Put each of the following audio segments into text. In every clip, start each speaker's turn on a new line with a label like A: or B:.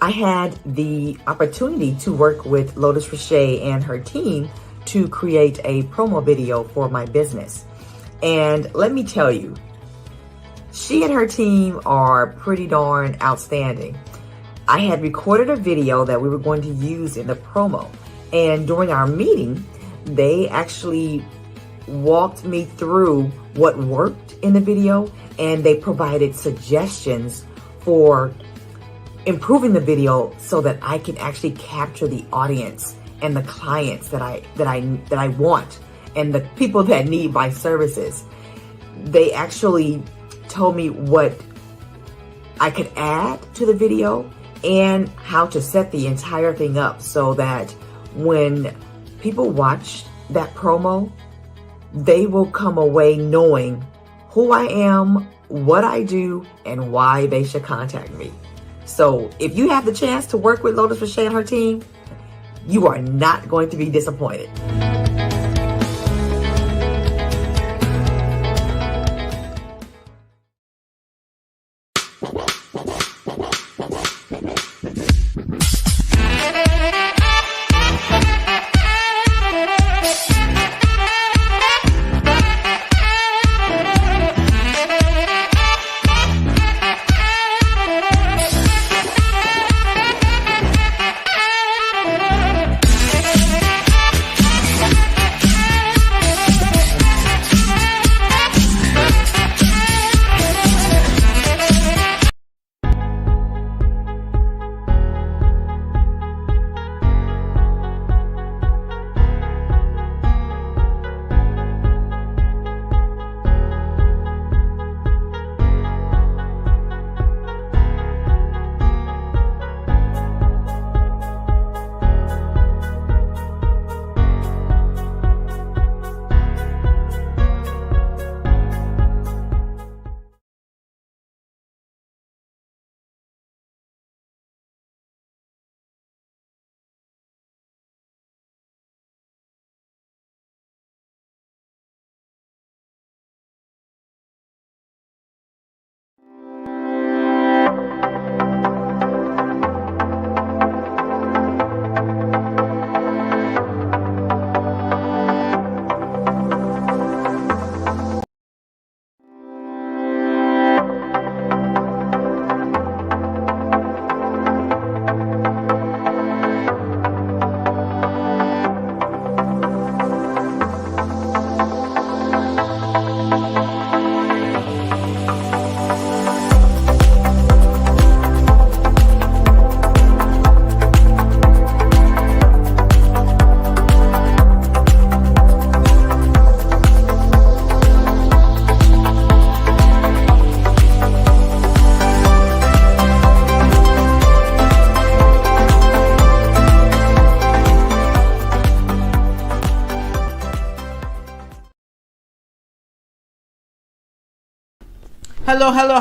A: I had the opportunity to work with Lotus Riche and her team to create a promo video for my business. And let me tell you, she and her team are pretty darn outstanding. I had recorded a video that we were going to use in the promo. And during our meeting, they actually walked me through what worked in the video, and they provided suggestions for improving the video so that I can actually capture the audience and the clients that I want and the people that need my services. They actually told me what I could add to the video and how to set the entire thing up so that when people watch that promo, they will come away knowing who I am, what I do, and why they should contact me. So if you have the chance to work with Lotus Riche and her team, you are not going to be disappointed.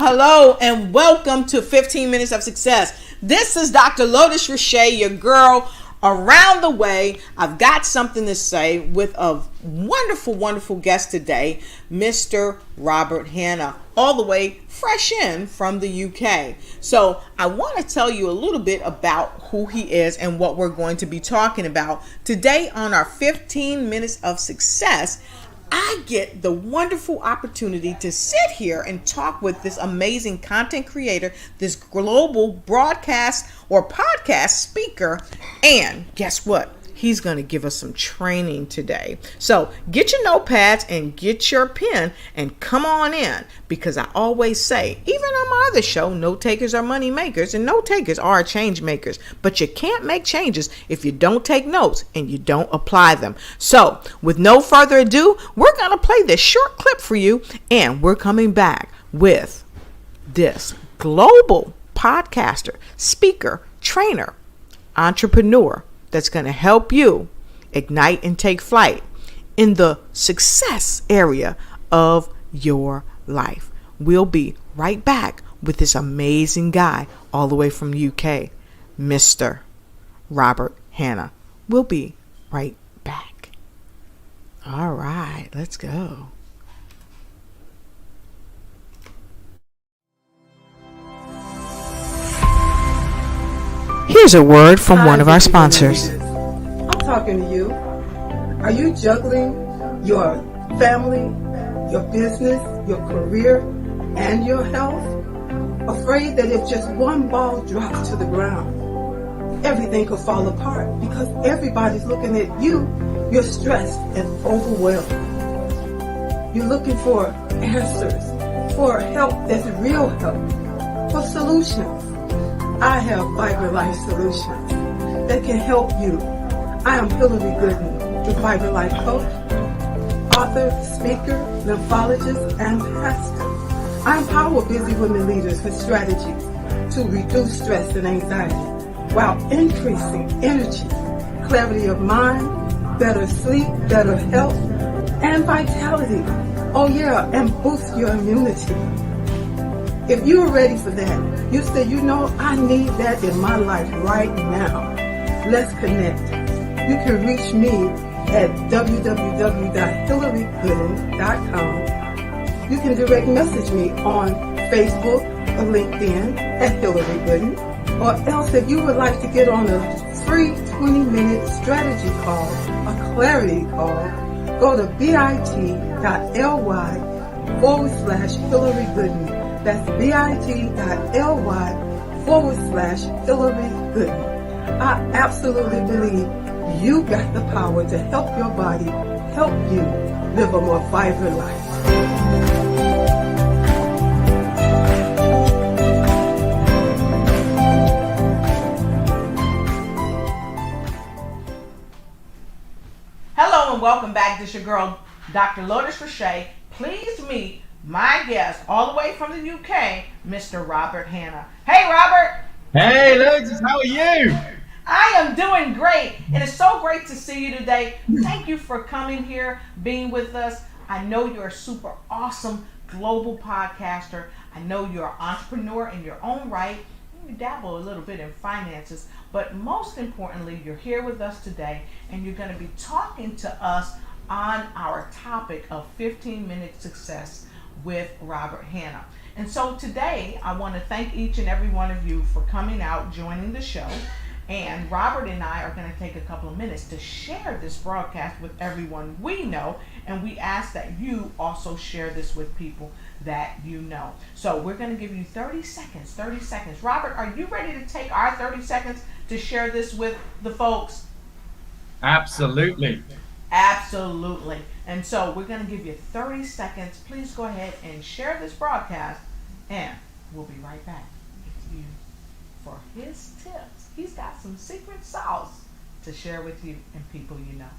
B: Hello, and welcome to 15 Minutes of Success. This is Dr. Lotus Riche, your girl around the way. I've got something to say with a wonderful guest today, Mr. Robert Hanna, all the way fresh in from the UK. So I want to tell you a little bit about who he is and what we're going to be talking about today on our 15 Minutes of Success. I get the wonderful opportunity to sit here and talk with this amazing content creator, this global broadcast or podcast speaker, and guess what? he's going to give us some training today. So get your notepads and get your pen and come on in, because I always say, even on my other show, note takers are money makers and note takers are change makers. But you can't make changes if you don't take notes and you don't apply them. So with no further ado, we're going to play this short clip for you, and we're coming back with this global podcaster, speaker, trainer, entrepreneur that's going to help you ignite and take flight in the success area of your life. We'll be right back with this amazing guy all the way from UK, Mr. Robert Hanna. We'll be right back. All right, let's go. Here's a word from one of our sponsors.
C: I'm talking to you. Are you juggling your family, your business, your career, and your health? Afraid that if just one ball drops to the ground, everything could fall apart because everybody's looking at you. You're stressed and overwhelmed. You're looking for answers, for help that's real help, for solutions. I have Vibrant Life Solutions that can help you. I am Hillary Gooden, the Vibrant Life Coach, author, speaker, lymphologist, and pastor. I empower busy women leaders with strategies to reduce stress and anxiety while increasing energy, clarity of mind, better sleep, better health, and vitality. Oh yeah, and boost your immunity. If you're ready for that, you say, I need that in my life right now. Let's connect. You can reach me at www.hillarygooden.com. You can direct message me on Facebook or LinkedIn at Hillary Gooden. Or else if you would like to get on a free 20-minute strategy call, a clarity call, go to bit.ly/Hillary Gooden. That's bit.ly/Hillary Gooden. I absolutely believe you got the power to help your body, help you live a more vibrant life.
B: Hello and welcome back. This is your girl, Dr. Lotus Riche. Please meet my guest all the way from the UK, Mr. Robert Hanna. Hey, Robert.
D: Hey, Lotus, how are you?
B: I am doing great, and it's so great to see you today. Thank you for coming here, being with us. I know you're a super awesome global podcaster. I know you're an entrepreneur in your own right. You dabble a little bit in finances, but most importantly, you're here with us today, and you're going to be talking to us on our topic of 15-minute success with Robert Hanna. And so today I want to thank each and every one of you for coming out, joining the show. And Robert and I are going to take a couple of minutes to share this broadcast with everyone we know, and we ask that you also share this with people that you know. So we're going to give you 30 seconds. Robert, are you ready to take our 30 seconds to share this with the folks?
D: Absolutely.
B: Absolutely. And so we're going to give you 30 seconds. Please go ahead and share this broadcast, and we'll be right back with you for his tips. He's got some secret sauce to share with you and people you know.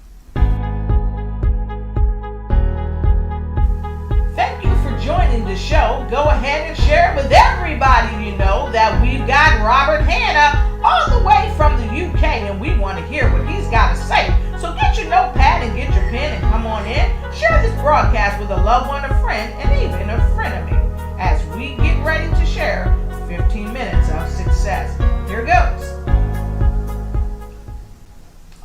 B: Thank you for joining the show. Go ahead and share it with everybody you know that we've got Robert Hanna all the way from the UK, and we want to hear what he's got to say. So get your notepad and get your pen and come on in. Share this broadcast with a loved one, a friend, and even a frenemy as we get ready to share 15 minutes of success. Here goes.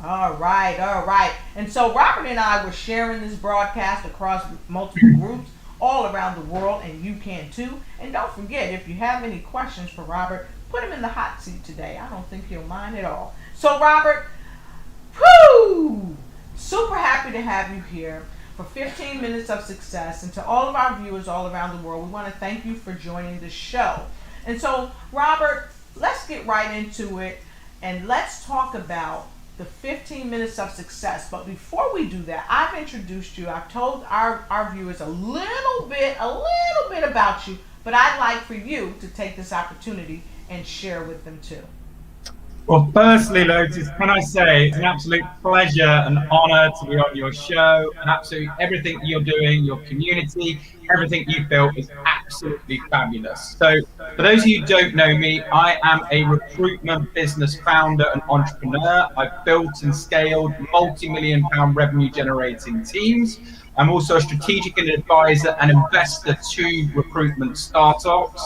B: All right. And so Robert and I were sharing this broadcast across multiple groups all around the world, and you can too. And don't forget, if you have any questions for Robert, put him in the hot seat today. I don't think he'll mind at all. So Robert, super happy to have you here for 15 minutes of success. And to all of our viewers all around the world, we want to thank you for joining the show. And so Robert, let's get right into it, and let's talk about the 15 minutes of success. But before we do that, I've introduced you. I've told our viewers a little bit about you, but I'd like for you to take this opportunity and share with them too.
D: Well, firstly, Lotus, can I say it's an absolute pleasure and honor to be on your show, and absolutely everything you're doing, your community, everything you've built is absolutely fabulous. So for those of you who don't know me, I am a recruitment business founder and entrepreneur. I've built and scaled multi-million-pound revenue generating teams. I'm also a strategic advisor and investor to recruitment startups.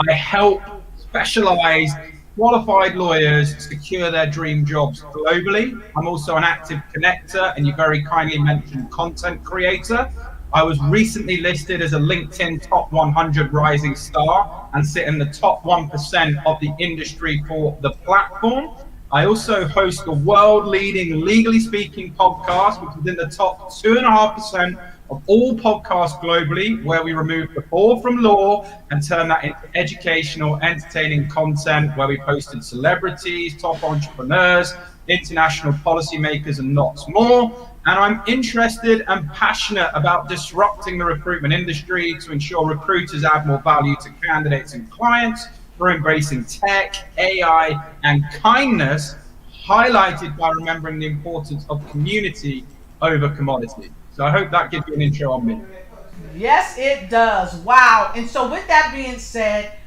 D: I help specialized qualified lawyers secure their dream jobs globally. I'm also an active connector, and you very kindly mentioned content creator. I was recently listed as a LinkedIn top 100 rising star and sit in the top 1% of the industry for the platform. I also host a world-leading legally speaking podcast, which is in the top 2.5% of all podcasts globally, where we remove the bore from law and turn that into educational, entertaining content, where we posted celebrities, top entrepreneurs, international policymakers, and lots more. And I'm interested and passionate about disrupting the recruitment industry to ensure recruiters add more value to candidates and clients. We're embracing tech, AI, and kindness, highlighted by remembering the importance of community over commodity. So I hope that gives you an intro on me.
B: Yes, it does. Wow. And so with that being said,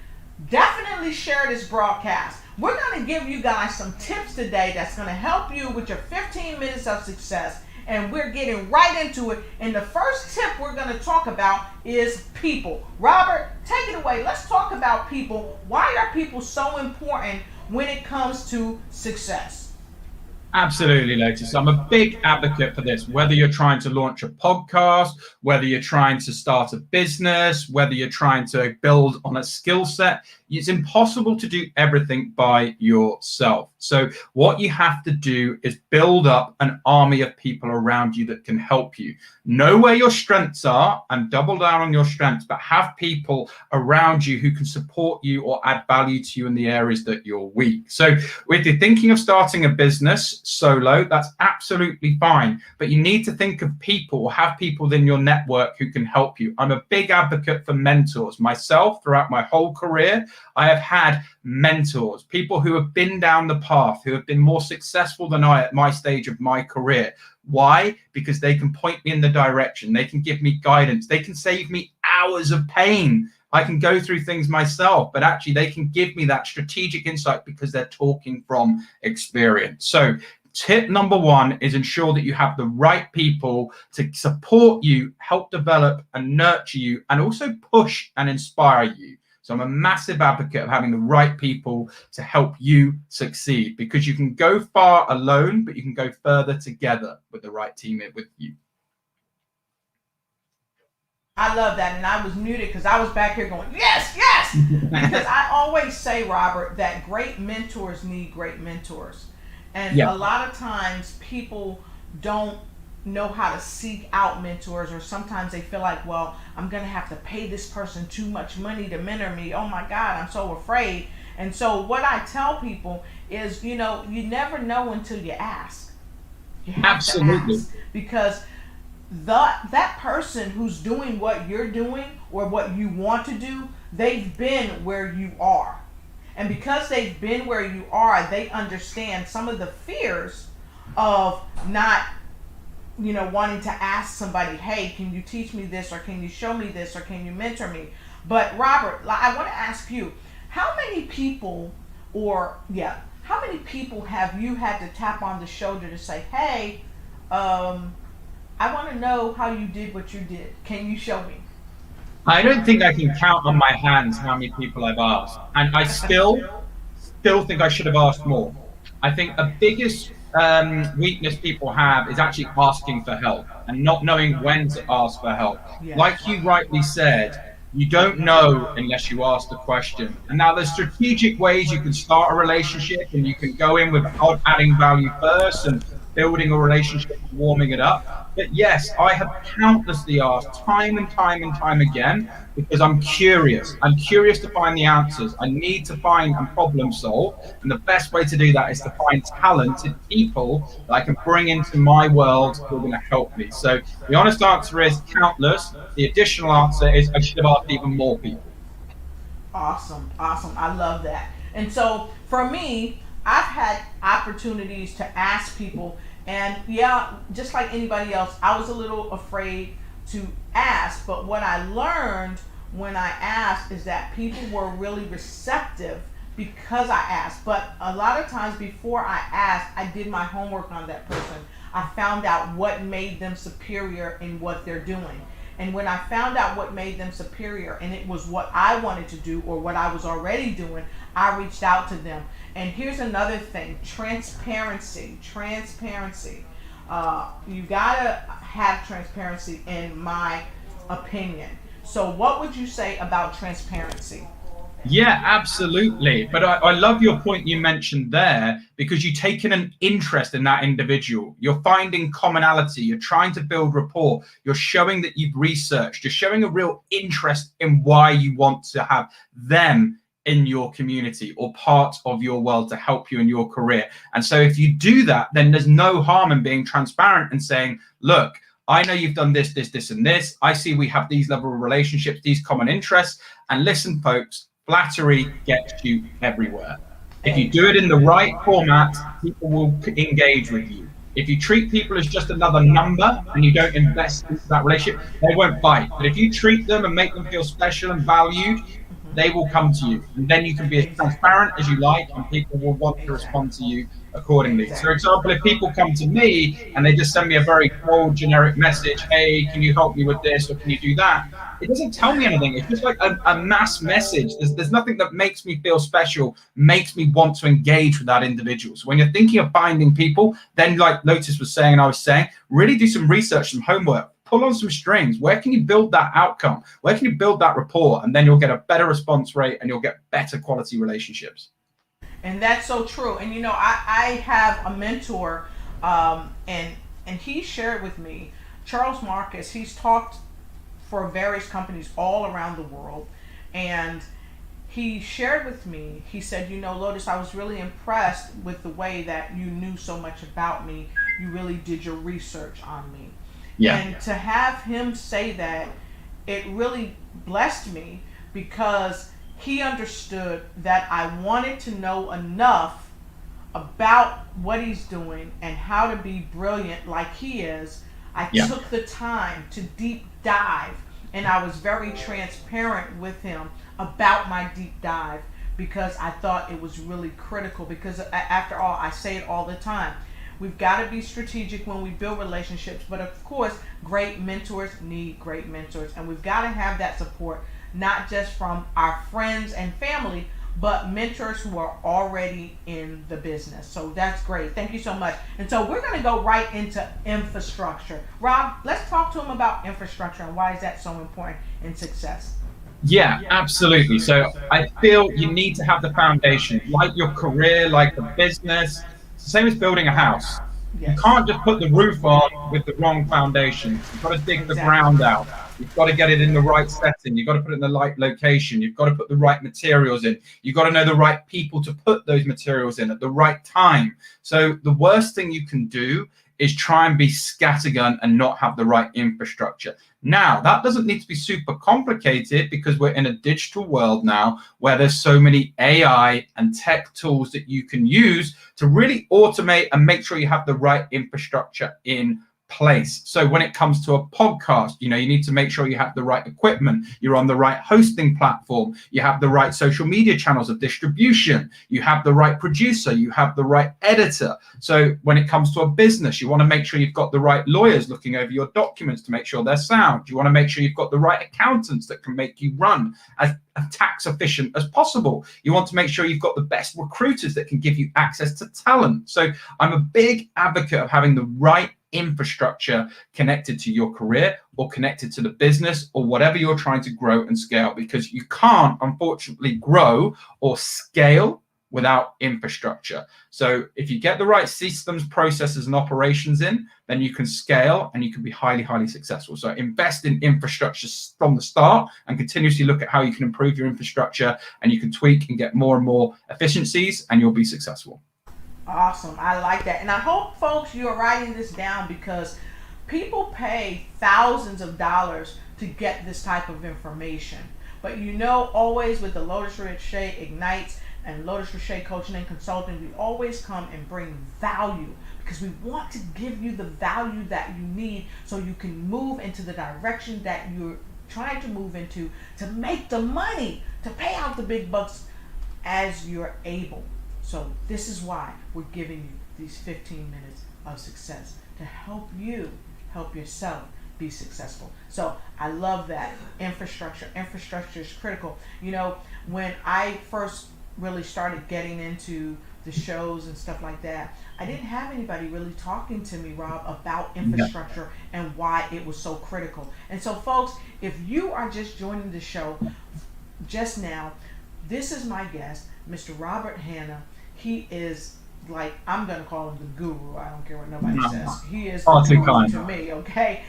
B: definitely share this broadcast. We're going to give you guys some tips today that's going to help you with your 15 minutes of success. And we're getting right into it. And the first tip we're going to talk about is people. Robert, take it away. Let's talk about people. Why are people so important when it comes to success?
D: Absolutely, Lotus. I'm a big advocate for this. Whether you're trying to launch a podcast, whether you're trying to start a business, whether you're trying to build on a skill set, it's impossible to do everything by yourself. So what you have to do is build up an army of people around you that can help you. Know where your strengths are and double down on your strengths, but have people around you who can support you or add value to you in the areas that you're weak. So if you're thinking of starting a business solo, that's absolutely fine. But you need to think of people or have people within your network who can help you. I'm a big advocate for mentors. Myself, throughout my whole career, I have had mentors, people who have been down the path, who have been more successful than I at my stage of my career. Why? Because they can point me in the direction. They can give me guidance. They can save me hours of pain. I can go through things myself, but actually they can give me that strategic insight because they're talking from experience. So tip number one is ensure that you have the right people to support you, help develop and nurture you, and also push and inspire you. So I'm a massive advocate of having the right people to help you succeed, because you can go far alone, but you can go further together with the right team with you.
B: I love that. And I was muted because I was back here going, yes, yes. Because I always say, Robert, that great mentors need great mentors. And a lot of times people don't know how to seek out mentors, or sometimes they feel like, well, I'm going to have to pay this person too much money to mentor me. Oh my God, I'm so afraid. And so what I tell people is, you know, you never know until you ask. You have to ask, because that person who's doing what you're doing or what you want to do, they've been where you are. And because they've been where you are, they understand some of the fears of not, you know, wanting to ask somebody, hey, can you teach me this, or can you show me this, or can you mentor me? But Robert, I want to ask you, how many people have you had to tap on the shoulder to say, hey, I want to know how you did what you did. Can you show me?
D: I don't think I can count on my hands how many people I've asked. And I still think I should have asked more. I think the biggest weakness people have is actually asking for help and not knowing when to ask for help. Yes. Like you rightly said, you don't know unless you ask the question. And now there's strategic ways you can start a relationship, and you can go in with adding value first and building a relationship, warming it up. But yes, I have countlessly asked time and time and time again, because I'm curious. I'm curious to find the answers. I need to find and problem solve. And the best way to do that is to find talented people that I can bring into my world who are going to help me. So the honest answer is countless. The additional answer is I should have asked even more people.
B: Awesome, awesome. I love that. And so for me, I've had opportunities to ask people, and yeah, just like anybody else, I was a little afraid to ask. But what I learned when I asked is that people were really receptive because I asked. But a lot of times before I asked, I did my homework on that person. I found out what made them superior in what they're doing. And when I found out what made them superior and it was what I wanted to do or what I was already doing, I reached out to them. And here's another thing, transparency. You gotta have transparency, in my opinion. So what would you say about transparency?
D: Yeah, absolutely. But I love your point you mentioned there, because you've taken an interest in that individual. You're finding commonality. You're trying to build rapport. You're showing that you've researched. You're showing a real interest in why you want to have them in your community or part of your world to help you in your career. And so if you do that, then there's no harm in being transparent and saying, look, I know you've done this, and this. I see we have these level of relationships, these common interests. And listen, folks, flattery gets you everywhere. If you do it in the right format, people will engage with you. If you treat people as just another number and you don't invest into that relationship, they won't bite. But if you treat them and make them feel special and valued, they will come to you. And then you can be as transparent as you like, and people will want to respond to you accordingly. So, for example, if people come to me and they just send me a very cold, generic message, hey, can you help me with this, or can you do that? It doesn't tell me anything. It's just like a mass message. There's nothing that makes me feel special, makes me want to engage with that individual. So when you're thinking of finding people, then like Lotus was saying and I was saying, really do some research, some homework. Pull on some strings. Where can you build that outcome? Where can you build that rapport? And then you'll get a better response rate and you'll get better quality relationships.
B: And that's so true. And you know, I have a mentor, and he shared with me, Charles Marcus. He's talked for various companies all around the world, and he shared with me, he said, you know, Lotus, I was really impressed with the way that you knew so much about me. You really did your research on me. Yeah. And to have him say that, it really blessed me, because he understood that I wanted to know enough about what he's doing and how to be brilliant like he is. I took the time to deep dive, and I was very transparent with him about my deep dive, because I thought it was really critical. Because after all, I say it all the time, we've got to be strategic when we build relationships, but of course, great mentors need great mentors, and we've got to have that support, not just from our friends and family, but mentors who are already in the business. So that's great. Thank you so much. And so we're going to go right into infrastructure. Rob, let's talk to him about infrastructure and why is that so important in success.
D: Yeah, absolutely. So I feel you need to have the foundation, like your career, like the business. It's the same as building a house. Yes. You can't just put the roof on with the wrong foundation. You've got to dig the ground out. You've got to get it in the right setting. You've got to put it in the right location. You've got to put the right materials in. You've got to know the right people to put those materials in at the right time. So the worst thing you can do is try and be scattergun and not have the right infrastructure. Now, that doesn't need to be super complicated, because we're in a digital world now where there's so many AI and tech tools that you can use to really automate and make sure you have the right infrastructure in place. So when it comes to a podcast, you need to make sure you have the right equipment, you're on the right hosting platform, you have the right social media channels of distribution, you have the right producer, you have the right editor. So when it comes to a business, you want to make sure you've got the right lawyers looking over your documents to make sure they're sound. You want to make sure you've got the right accountants that can make you run as tax efficient as possible. You want to make sure you've got the best recruiters that can give you access to talent. So I'm a big advocate of having the right infrastructure connected to your career or connected to the business or whatever you're trying to grow and scale, because you can't, unfortunately, grow or scale without infrastructure. So if you get the right systems, processes, and operations in, then you can scale and you can be highly, highly successful. So invest in infrastructure from the start and continuously look at how you can improve your infrastructure, and you can tweak and get more and more efficiencies, and you'll be successful.
B: Awesome. I like that. And I hope, folks, you're writing this down, because people pay thousands of dollars to get this type of information. But always with the Lotus Riche Ignite and Lotus Riche Coaching and Consulting, we always come and bring value, because we want to give you the value that you need so you can move into the direction that you're trying to move into, to make the money, to pay out the big bucks as you're able. So this is why we're giving you these 15 minutes of success, to help you help yourself be successful. So I love that. Infrastructure is critical. When I first really started getting into the shows and stuff like that, I didn't have anybody really talking to me, Rob, about infrastructure and why it was so critical. And so, folks, if you are just joining the show just now, this is my guest, Mr. Robert Hanna. He is, like, I'm going to call him the guru. I don't care what nobody says. He is the guru to me, okay?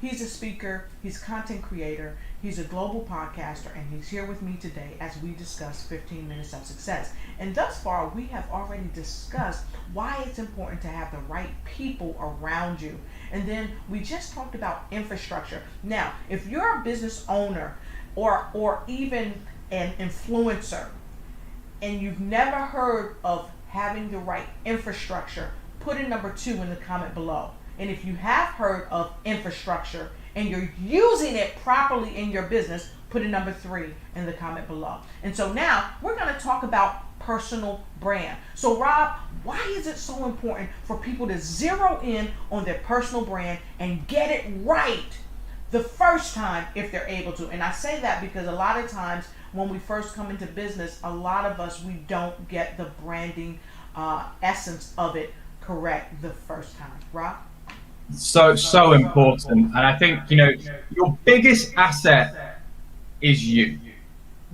B: He's a speaker. He's a content creator. He's a global podcaster, and he's here with me today as we discuss 15 minutes of success. And thus far, we have already discussed why it's important to have the right people around you. And then we just talked about infrastructure. Now, if you're a business owner or even an influencer, and you've never heard of having the right infrastructure, put in number 2 in the comment below. And if you have heard of infrastructure and you're using it properly in your business, put in number 3 in the comment below. And so now we're going to talk about personal brand. So Rob, why is it so important for people to zero in on their personal brand and get it right the first time if they're able to? And I say that because a lot of times when we first come into business, a lot of us, we don't get the branding essence of it correct the first time. Rob?
D: So important. And I think, your biggest asset is you.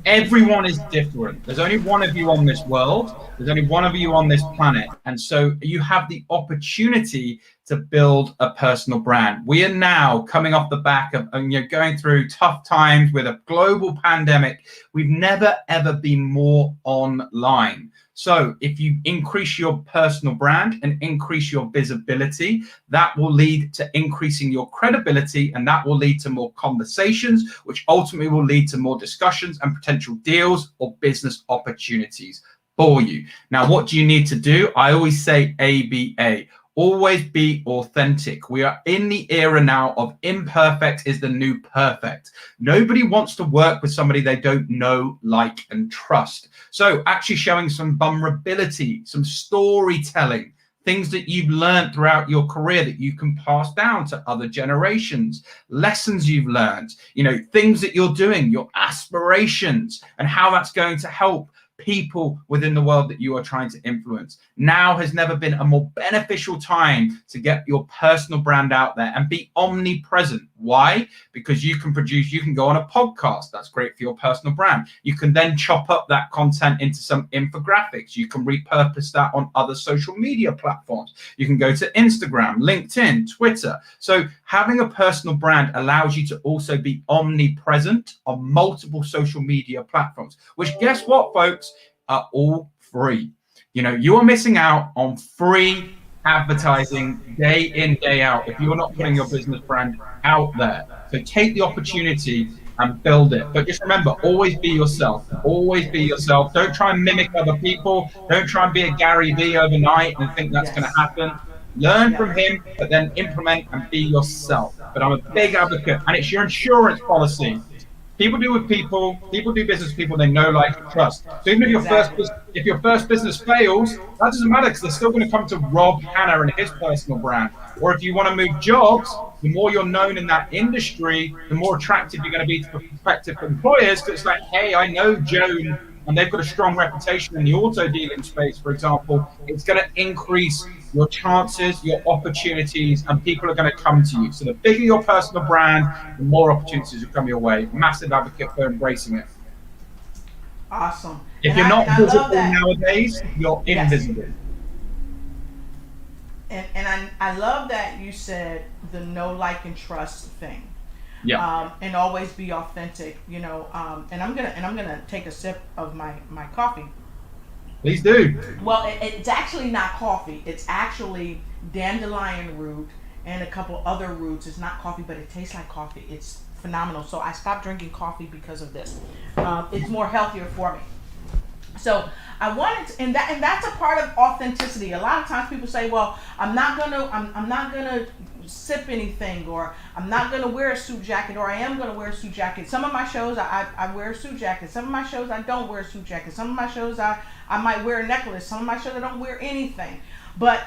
D: Everyone is different. There's only one of you on this world. There's only one of you on this planet. And so you have the opportunity to build a personal brand. We are now coming off the back of going through tough times with a global pandemic. We've never, ever been more online. So if you increase your personal brand and increase your visibility, that will lead to increasing your credibility, and that will lead to more conversations, which ultimately will lead to more discussions and potential deals or business opportunities for you. Now, what do you need to do? I always say ABA. Always be authentic. We are in the era now of imperfect is the new perfect. Nobody wants to work with somebody they don't know, like, and trust. So actually showing some vulnerability, some storytelling, things that you've learned throughout your career that you can pass down to other generations, lessons you've learned, things that you're doing, your aspirations, and how that's going to help people within the world that you are trying to influence. Now has never been a more beneficial time to get your personal brand out there and be omnipresent. Why? Because you can go on a podcast. That's great for your personal brand. You can then chop up that content into some infographics. You can repurpose that on other social media platforms. You can go to Instagram, LinkedIn, Twitter. So having a personal brand allows you to also be omnipresent on multiple social media platforms, which, guess what, folks, are all free. You are missing out on free advertising day in, day out if you're not putting your business brand out there. So take the opportunity and build it. But just remember, always be yourself. Always be yourself. Don't try and mimic other people. Don't try and be a Gary Vee overnight and think that's going to happen. Learn from him, but then implement and be yourself. But I'm a big advocate, and it's your insurance policy. People do with people do business with people they know, like, and trust. So even if your first business fails, that doesn't matter, because they're still going to come to Rob Hanna and his personal brand. Or if you want to move jobs, the more you're known in that industry, the more attractive you're going to be to prospective employers. Because it's like, hey, I know Joan, and they've got a strong reputation in the auto dealing space, for example. It's going to increase your chances, your opportunities, and people are going to come to you. So the bigger your personal brand, the more opportunities will come your way. Massive advocate for embracing it.
B: Awesome.
D: If
B: And
D: you're not
B: I love
D: visible
B: that.
D: nowadays, you're
B: Yes.
D: invisible.
B: And I love that you said the know, like, and trust thing.
D: Yeah.
B: And always be authentic, and I'm gonna take a sip of my coffee.
D: Please do.
B: Well, it's actually not coffee. It's actually dandelion root and a couple other roots. It's not coffee, but it tastes like coffee. It's phenomenal. So I stopped drinking coffee because of this. It's more healthier for me. So I wanted to, and that's a part of authenticity. A lot of times people say, "Well, I'm not gonna sip anything, or I'm not gonna wear a suit jacket, or I am gonna wear a suit jacket." Some of my shows I wear a suit jacket. Some of my shows I don't wear a suit jacket. Some of my shows I might wear a necklace. Some of my shows I don't wear anything. But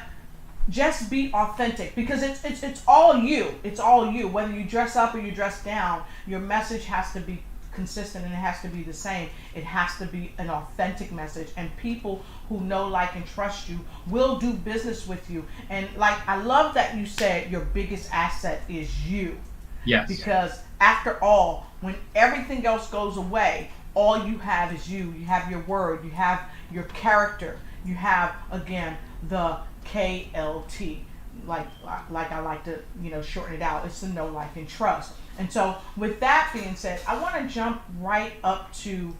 B: just be authentic, because it's all you. It's all you. Whether you dress up or you dress down, your message has to be consistent, and it has to be the same. It has to be an authentic message, and people who know, like, and trust you will do business with you. And like, I love that you said your biggest asset is you.
D: Yes.
B: Because after all, when everything else goes away, all you have is you. You have your word, you have your character, you have, again, the KLT. Like I like to shorten it out. It's the know, like, and trust. And so with that being said, I want to jump right up to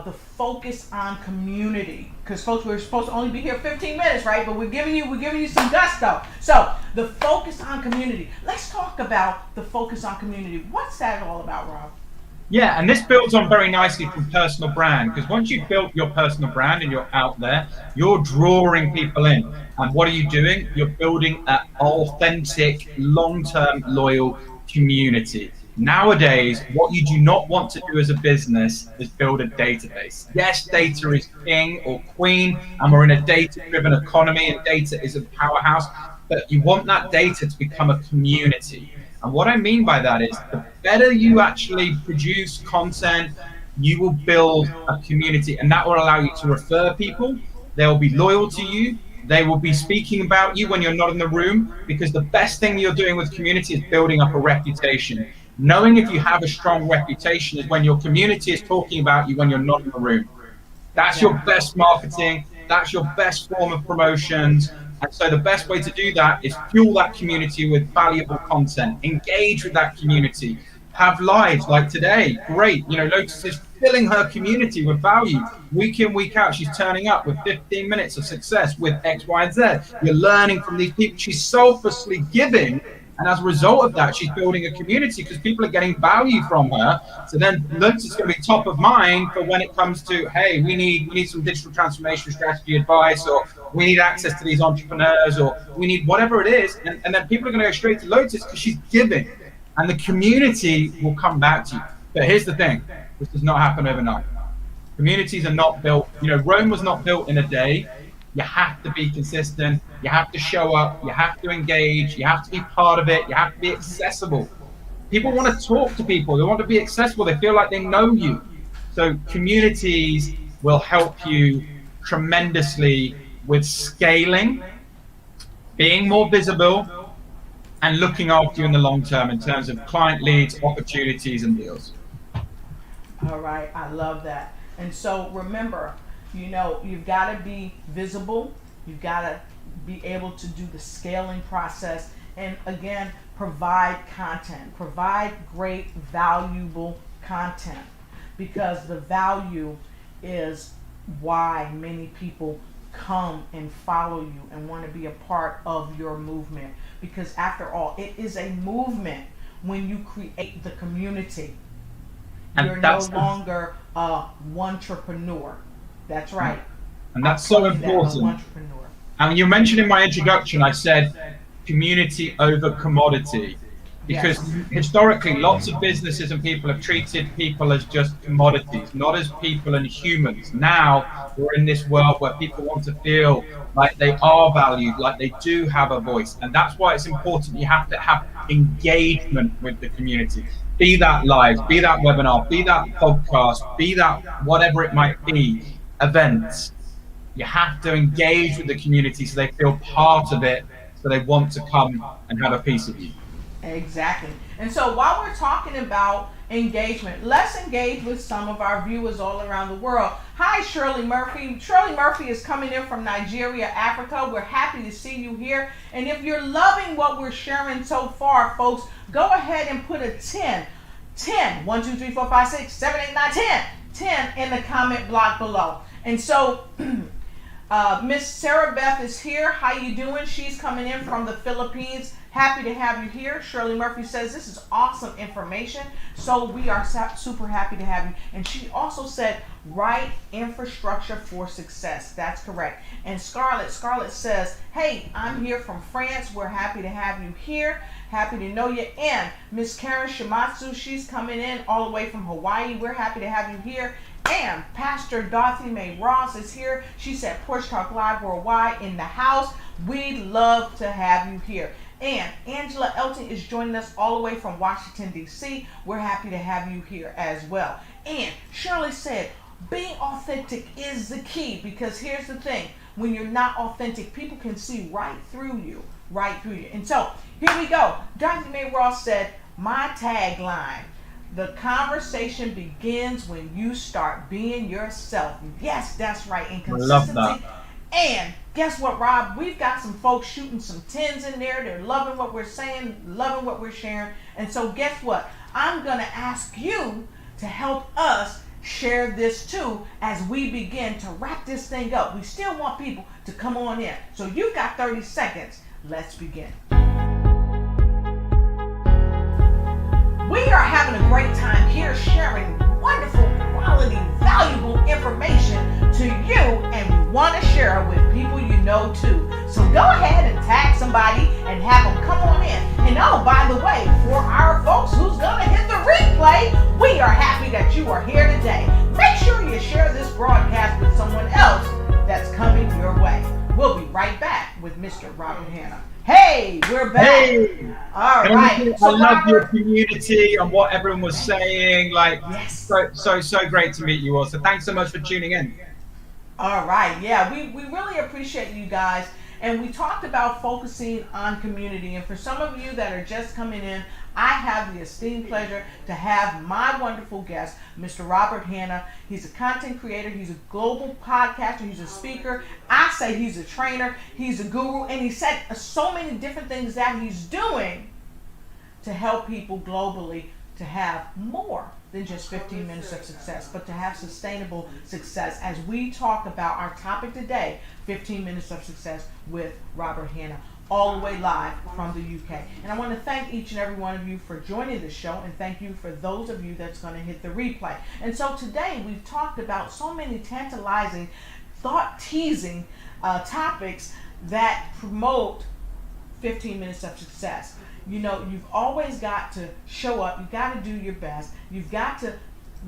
B: the focus on community, because folks, we're supposed to only be here 15 minutes, right? But we're giving you some gusto. So the focus on community. Let's talk about the focus on community. What's that all about, Rob?
D: Yeah, and this builds on very nicely from personal brand, because once you've built your personal brand and you're out there, you're drawing people in. And what are you doing? You're building an authentic, long-term, loyal community. Nowadays, what you do not want to do as a business is build a database. Yes, data is king or queen, and we're in a data-driven economy, and data is a powerhouse, but you want that data to become a community. And what I mean by that is, the better you actually produce content, you will build a community, and that will allow you to refer people. They'll be loyal to you. They will be speaking about you when you're not in the room, because the best thing you're doing with community is building up a reputation. Knowing if you have a strong reputation is when your community is talking about you when you're not in the room. That's your best marketing. That's your best form of promotions. And so the best way to do that is fuel that community with valuable content, engage with that community, have lives like today. Great. Lotus is filling her community with value. Week in, week out, she's turning up with 15 minutes of success with X, Y, and Z. You're learning from these people. She's selflessly giving. And as a result of that, she's building a community because people are getting value from her. So then Lotus is going to be top of mind for when it comes to, hey, we need some digital transformation strategy advice, or we need access to these entrepreneurs, or we need whatever it is. And then people are going to go straight to Lotus because she's giving. And the community will come back to you. But here's the thing. This does not happen overnight. Communities are not built. Rome was not built in a day. You have to be consistent. You have to show up. You have to engage. You have to be part of it. You have to be accessible. People want to talk to people. They want to be accessible. They feel like they know you. So communities will help you tremendously with scaling, being more visible, and looking after you in the long term in terms of client leads, opportunities, and deals.
B: All right, I love that. And so remember, you've got to be visible. You've got to be able to do the scaling process. And again, provide content. Provide great, valuable content. Because the value is why many people come and follow you and want to be a part of your movement. Because after all, it is a movement when you create the community. You're no longer a one-trepreneur. That's right.
D: And that's so important. And you mentioned in my introduction, I said community over commodity. Because historically, lots of businesses and people have treated people as just commodities, not as people and humans. Now, we're in this world where people want to feel like they are valued, like they do have a voice. And that's why it's important. You have to have engagement with the community. Be that live, be that webinar, be that podcast, be that whatever it might be, events. You have to engage with the community so they feel part of it, so they want to come and have a piece of you.
B: Exactly. And so while we're talking about engagement. Let's engage with some of our viewers all around the world. Hi, Shirley Murphy. Shirley Murphy is coming in from Nigeria, Africa. We're happy to see you here. And if you're loving what we're sharing so far, folks, go ahead and put a 10. 10. 1, 2, 3, 4, 5, 6, 7, 8, 9, 10. 10 in the comment block below. And so Miss Sarah Beth is here. How you doing? She's coming in from the Philippines. Happy to have you here. Shirley Murphy says this is awesome information. So we are super happy to have you. And she also said right infrastructure for success. That's correct. And Scarlett says, hey, I'm here from France. We're happy to have you here. Happy to know you. And Miss Karen Shimatsu, she's coming in all the way from Hawaii. We're happy to have you here. And Pastor Dorothy Mae Ross is here. She said Porch Talk Live Worldwide in the house. We'd love to have you here. And Angela Elton is joining us all the way from Washington, D.C. We're happy to have you here as well. And Shirley said, being authentic is the key, because here's the thing. When you're not authentic, people can see right through you. And so, here we go. Dorothy Mae Ross said, my tagline, the conversation begins when you start being yourself. Yes, that's right. And consistency.
D: I love that.
B: And guess what, Rob? We've got some folks shooting some 10s in there. They're loving what we're saying, loving what we're sharing. And so guess what? I'm going to ask you to help us share this too as we begin to wrap this thing up. We still want people to come on in. So you've got 30 seconds. Let's begin. We are having a great time here sharing wonderful, quality, valuable information to you, and we want to share it with people you know too. So go ahead and tag somebody and have them come on in. And oh, by the way, for our folks who's going to hit the replay, we are happy that you are here today. Make sure you share this broadcast with someone else that's coming your way. We'll be right back with Mr. Robert Hanna. Hey, we're back.
D: Hey,
B: all right.
D: I love your community and what everyone was saying. Like,
B: yes.
D: so great to meet you all. So thanks so much for tuning in.
B: All right. Yeah, we really appreciate you guys. And we talked about focusing on community. And for some of you that are just coming in, I have the esteemed pleasure to have my wonderful guest, Mr. Robert Hanna. He's a content creator. He's a global podcaster. He's a speaker. I say he's a trainer. He's a guru. And he said so many different things that he's doing to help people globally to have more than just 15 minutes of success, but to have sustainable success. As we talk about our topic today, 15 minutes of success with Robert Hanna, all the way live from the UK. And I want to thank each and every one of you for joining the show, and thank you for those of you that's going to hit the replay. And so today we've talked about so many tantalizing, thought-teasing topics that promote 15 minutes of success. You know, you've always got to show up. You've got to do your best. You've got to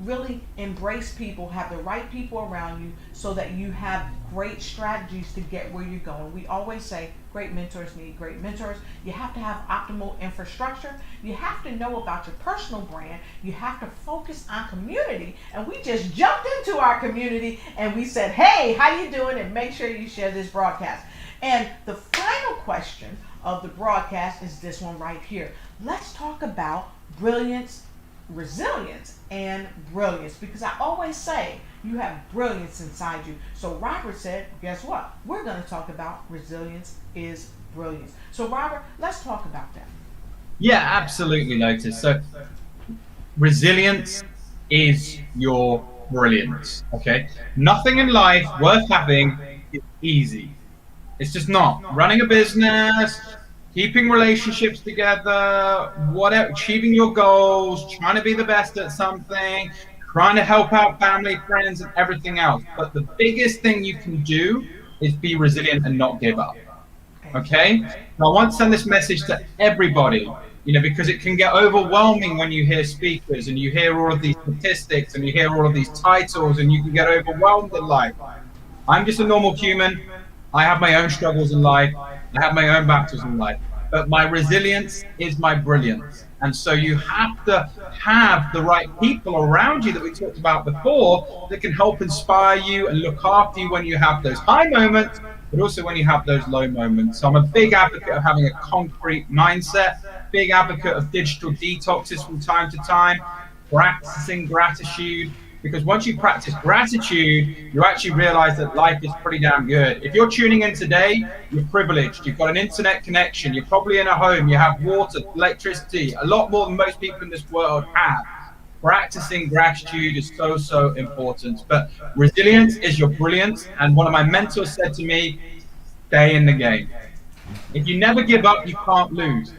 B: really embrace people, have the right people around you so that you have great strategies to get where you're going. We always say great mentors need great mentors. You have to have optimal infrastructure. You have to know about your personal brand. You have to focus on community. And we just jumped into our community and we said, hey, how you doing? And make sure you share this broadcast. And the final question of the broadcast is this one right here. Let's talk about brilliance, resilience, and brilliance, because I always say you have brilliance inside you. So Robert said, guess what? We're going to talk about resilience is brilliance. So Robert, let's talk about that.
D: Yeah, absolutely, Lotus. So resilience is your brilliance, okay? Nothing in life worth having is easy. It's just not. Running a business, keeping relationships together, whatever, achieving your goals, trying to be the best at something, trying to help out family, friends, and everything else. But the biggest thing you can do is be resilient and not give up. Okay? Now, I want to send this message to everybody, because it can get overwhelming when you hear speakers and you hear all of these statistics and you hear all of these titles and you can get overwhelmed in life. I'm just a normal human. I have my own struggles in life. I have my own battles in life. But my resilience is my brilliance. And so you have to have the right people around you that we talked about before that can help inspire you and look after you when you have those high moments, but also when you have those low moments. So I'm a big advocate of having a concrete mindset, big advocate of digital detoxes from time to time. practicing gratitude, because once you practice gratitude, you actually realize that life is pretty damn good. If you're tuning in today, you're privileged. You've got an internet connection. You're probably in a home. You have water, electricity, a lot more than most people in this world have. Practicing gratitude is so, so important. But resilience is your brilliance. And one of my mentors said to me, stay in the game. If you never give up, you can't lose.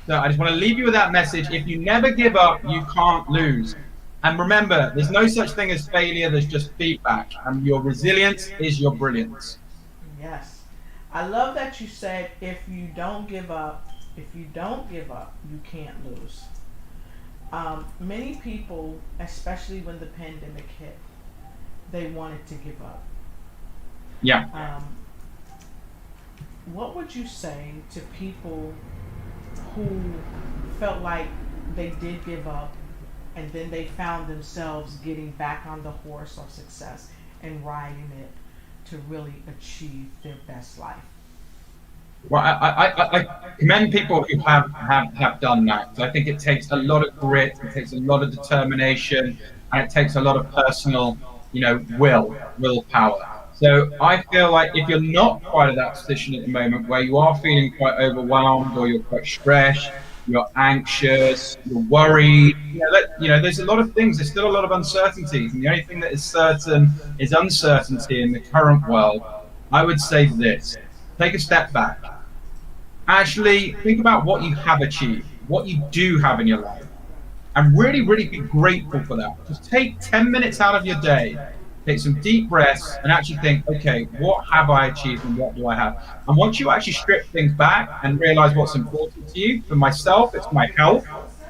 D: So I just want to leave you with that message. If you never give up, you can't lose. And remember, there's no such thing as failure. There's just feedback. And your resilience is your brilliance.
B: Yes. I love that you said, if you don't give up, you can't lose. Many people, especially when the pandemic hit, they wanted to give up.
D: Yeah.
B: What would you say to people who felt like they did give up and then they found themselves getting back on the horse of success and riding it to really achieve their best life?
D: Well, I commend people who have done that. So I think it takes a lot of grit, it takes a lot of determination, and it takes a lot of personal, willpower. So I feel like if you're not quite at that position at the moment where you are feeling quite overwhelmed, or you're quite stressed, you're anxious, you're worried, there's a lot of things. There's still a lot of uncertainties, and the only thing that is certain is uncertainty in the current world. I would say this: take a step back. Actually, think about what you have achieved, what you do have in your life, and really, really be grateful for that. Just take 10 minutes out of your day, take some deep breaths, and actually think, okay, what have I achieved and what do I have? And once you actually strip things back and realize what's important to you, for myself, it's my health,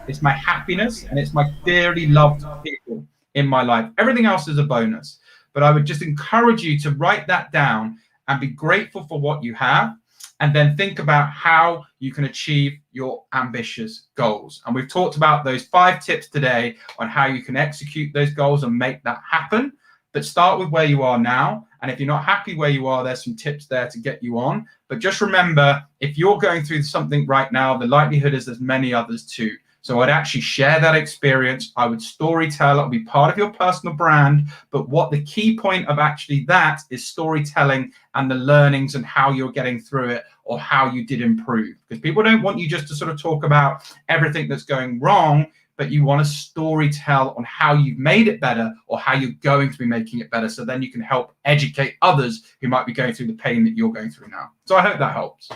D: it's my happiness, and it's my dearly loved people in my life. Everything else is a bonus. But I would just encourage you to write that down and be grateful for what you have, and then think about how you can achieve your ambitious goals. And we've talked about those 5 tips today on how you can execute those goals and make that happen. But start with where you are now. And if you're not happy where you are, there's some tips there to get you on. But just remember, if you're going through something right now, the likelihood is there's many others too. So I'd actually share that experience. I would storytell. It'll be part of your personal brand. But what the key point of actually that is storytelling and the learnings and how you're getting through it, or how you did improve. Because people don't want you just to sort of talk about everything that's going wrong, but you want to storytell on how you've made it better, or how you're going to be making it better. So then you can help educate others who might be going through the pain that you're going through now. So I hope that helps.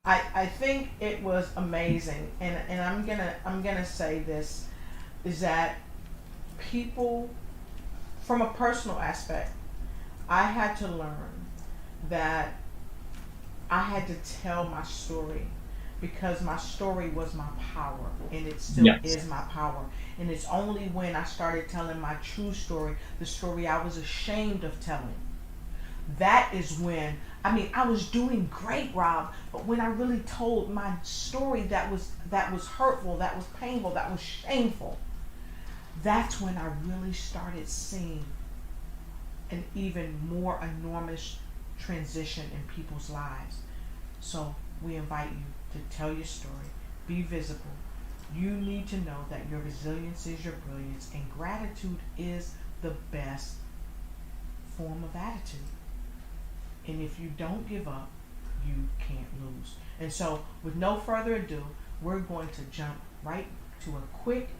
B: I think it was amazing, and I'm gonna say this, is that people, from a personal aspect, I had to learn that I had to tell my story, because my story was my power, and it still is my power. And it's only when I started telling my true story, the story I was ashamed of telling, that is when, I was doing great, Rob, but when I really told my story that was hurtful, that was painful, that was shameful, that's when I really started seeing an even more enormous transition in people's lives. So we invite you to tell your story, be visible. You need to know that your resilience is your brilliance, and gratitude is the best form of attitude. And if you don't give up, you can't lose. And so, with no further ado, we're going to jump right to a quick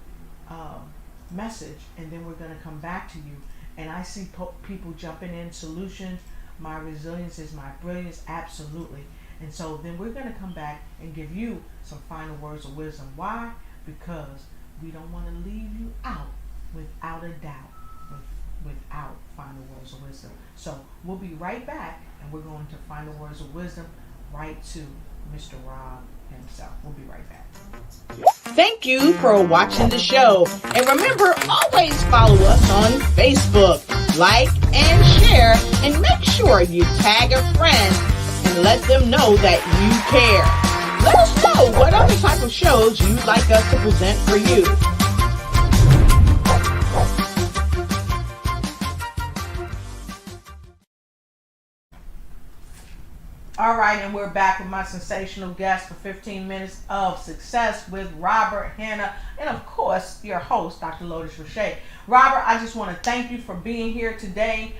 B: message, and then we're going to come back to you. And I see people jumping in solutions. My resilience is my brilliance, absolutely. And so then we're going to come back and give you some final words of wisdom. Why? Because we don't want to leave you out without a doubt, without final words of wisdom. So we'll be right back, and we're going to final words of wisdom right to Mr. Rob himself. We'll be right back. Thank you for watching the show. And remember, always follow us on Facebook. Like and share, and make sure you tag a friend and let them know that you care. Let us know what other type of shows you'd like us to present for you. All All right, and we're back with my sensational guest for 15 minutes of success with Robert, Hanna, and of course, your host, Dr. Lotus Riche. Robert, I just want to thank you for being here today.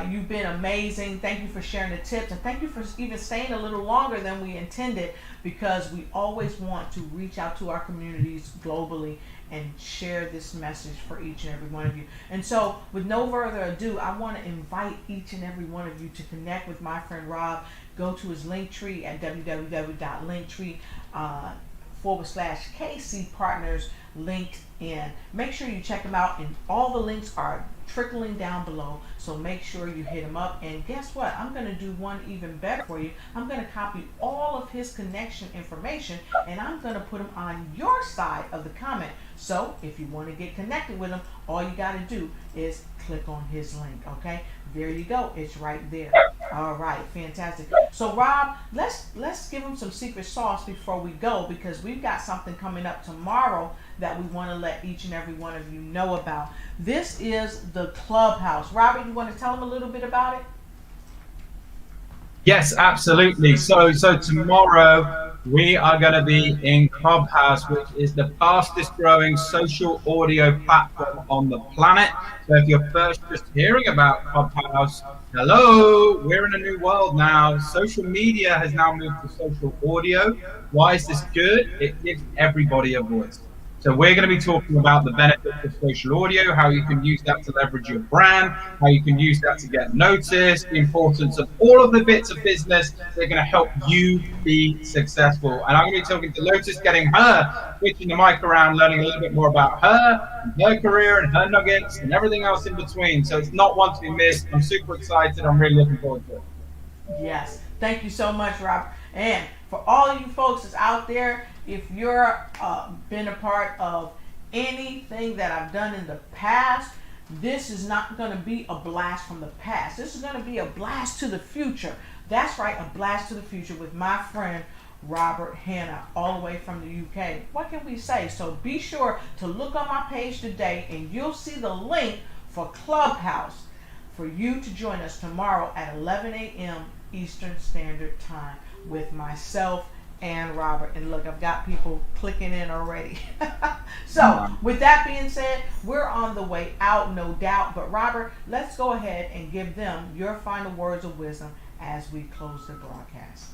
B: You've been amazing. Thank you for sharing the tips, and thank you for even staying a little longer than we intended, because we always want to reach out to our communities globally and share this message for each and every one of you. And so, with no further ado, I want to invite each and every one of you to connect with my friend Rob. Go to his link tree at www.linktree/KC Partners LinkedIn. Make sure you check him out, and all the links are trickling down below, so make sure you hit him up. And guess what? I'm going to do one even better for you. I'm going to copy all of his connection information, and I'm going to put him on your side of the comment. So if you want to get connected with him, all you got to do is click on his link. Okay, there you go. It's right there. All right, fantastic. So Rob, let's give him some secret sauce before we go, because we've got something coming up tomorrow that we want to let each and every one of you know about. This is the Clubhouse. Robert, you want to tell them a little bit about it?
D: Yes, absolutely. So tomorrow we are going to be in Clubhouse, which is the fastest growing social audio platform on the planet. So if you're first just hearing about Clubhouse, hello, we're in a new world now. Social media has now moved to social audio. Why is this good? It gives everybody a voice. So we're going to be talking about the benefits of social audio, how you can use that to leverage your brand, how you can use that to get noticed, the importance of all of the bits of business that are going to help you be successful. And I'm going to be talking to Lotus, getting her, switching the mic around, learning a little bit more about her, and her career and her nuggets and everything else in between. So it's not one to be missed. I'm super excited. I'm really looking forward to it.
B: Yes. Thank you so much, Robert. And for all of you folks that's out there, if you're been a part of anything that I've done in the past, this is not going to be a blast from the past. This is going to be a blast to the future. That's right, a blast to the future with my friend Robert Hanna, all the way from the UK. What can we say? So be sure to look on my page today, and you'll see the link for Clubhouse for you to join us tomorrow at 11 a.m. Eastern Standard Time with myself and Robert. And look, I've got people clicking in already. So with that being said, we're on the way out, no doubt. But Robert, let's go ahead and give them your final words of wisdom as we close the broadcast.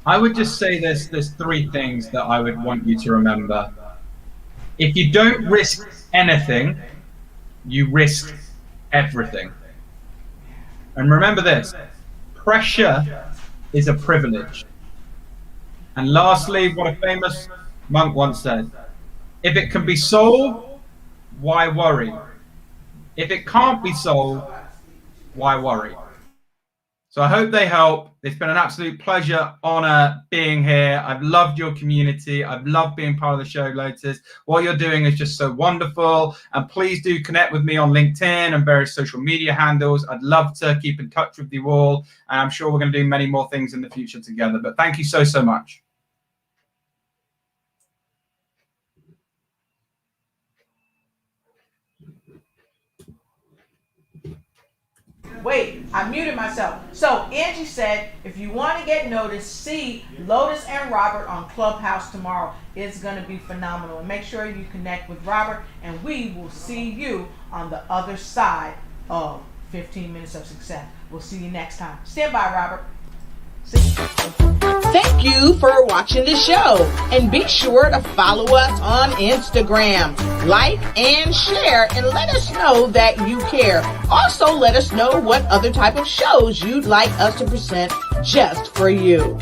D: I would just say there's three things that I would want you to remember. If you don't risk anything, you risk everything. And remember this, pressure is a privilege. And lastly, what a famous monk once said, if it can be solved, why worry? If it can't be solved, why worry? So I hope they help. It's been an absolute pleasure, honor being here. I've loved your community. I've loved being part of the show, Lotus. What you're doing is just so wonderful. And please do connect with me on LinkedIn and various social media handles. I'd love to keep in touch with you all. And I'm sure we're going to do many more things in the future together. But thank you so, so much.
B: Wait, I muted myself. So Angie said, if you want to get noticed, see Lotus and Robert on Clubhouse tomorrow. It's going to be phenomenal. And make sure you connect with Robert, and we will see you on the other side of 15 Minutes of Success. We'll see you next time. Stand by, Robert. Thank you for watching the show, and be sure to follow us on Instagram. Like and share, and let us know that you care. Also, let us know what other type of shows you'd like us to present just for you.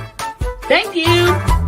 B: Thank you.